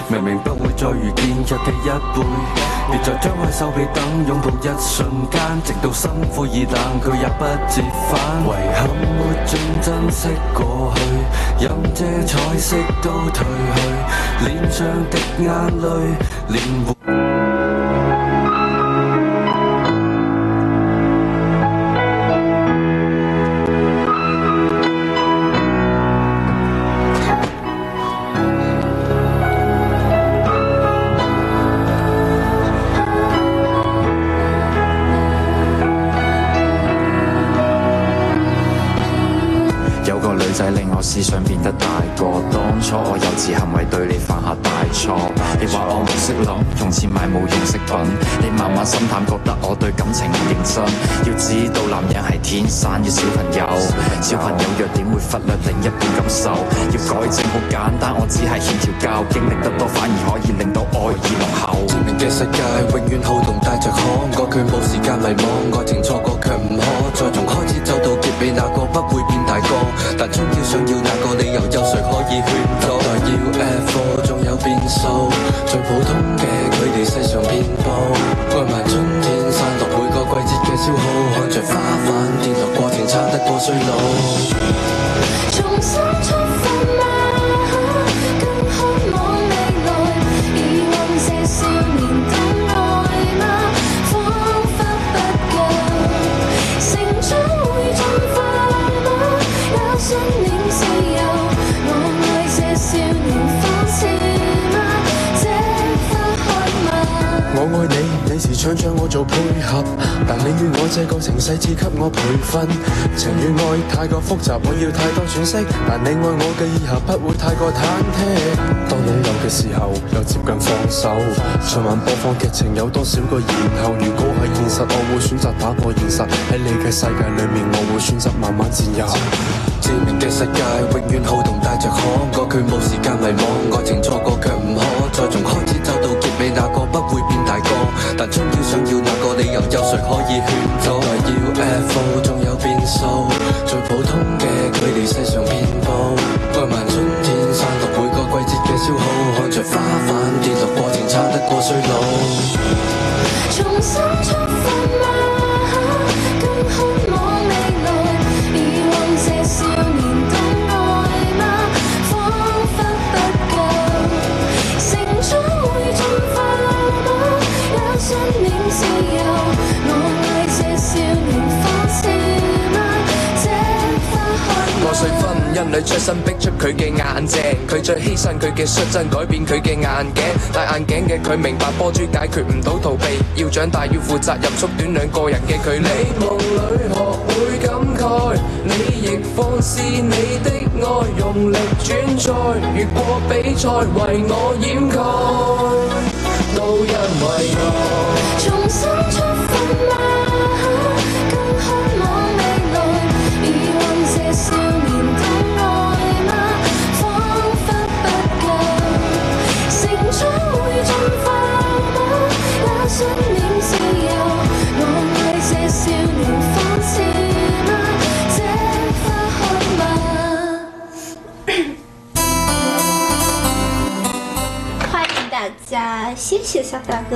明明不會再遇見，卻嘅一輩，別再張開手臂等擁抱一瞬間，直到心灰意冷，佢也不折返。遺憾沒盡珍惜過去，任這彩色都褪去，臉上的眼淚連令我思想變得大個，當初我幼稚行為對你犯下大錯。你話我唔識諗，用錢買冇用飾品，你慢慢心淡，覺得我對感情唔認真。要知道男人係天生嘅小朋友，小朋友弱點會忽略另一半感受。要改正好簡單，我只係欠調教，經歷得多反而可以令到愛意濃厚。前面嘅世界永遠好動帶着可愛，佢冇時間迷惘，愛情錯過卻唔可再從開始走到結尾，那個不會變大個，但終要想要那個理由，有誰可以勸阻？代要 F4 仲有變數，最普通嘅佢哋世上遍佈，愛埋春天散落每個季節嘅消耗，看着花瓣跌落過程差得過衰老。重新出發嗎？更渴望未來，疑問這少年的愛嗎？彷彿不夠，成長會進化嗎？有信念自由，我愛這少年放肆嗎？這花開嗎？我愛你，你時常將我做配合，但你與我這個情勢只給我培訓。情與愛太過複雜，我要太多詮釋，但你愛我嘅以後不會太過忐忑。當擁有嘅時候，又接近放手，循環播放劇情有多少個然後？如果係現實，我會選擇打破現實，喺你嘅世界裏面，我會選擇慢慢佔有。致命嘅世界永遠好動帶着可愛，佢冇時間迷惘，愛情錯過卻唔可再從開始走到結尾，那個不會變大個，但終要想要那個理由，有誰可以勸阻？來要 F4 仲有變數，最普通嘅佢哋世上遍佈，愛埋春天散落每個季節嘅消耗，看着花瓣跌落過程差得過衰老。重新出發嗎？更渴望未來，疑問這少年的愛嗎？彷彿不夠，成長會進化嗎？有信念自由，我愛這少年放肆嗎？這花開破碎婚姻裏出身逼出佢嘅眼鏡，佢再犧牲佢嘅率真改變佢嘅眼鏡，戴眼鏡嘅佢明白波珠解決唔到逃避，要長大要負責任，縮短兩個人嘅距離。你夢裏學會感慨，你亦放肆你的愛，用力轉載，越過比賽為我掩蓋，都因為愛。重新出發嗎？更渴望未來，疑問這少年的愛嗎？彷彿不夠，成長會進化嗎？有信念自由，我愛這少年放肆嗎？這花開嗎？欢迎大家，谢谢小大哥。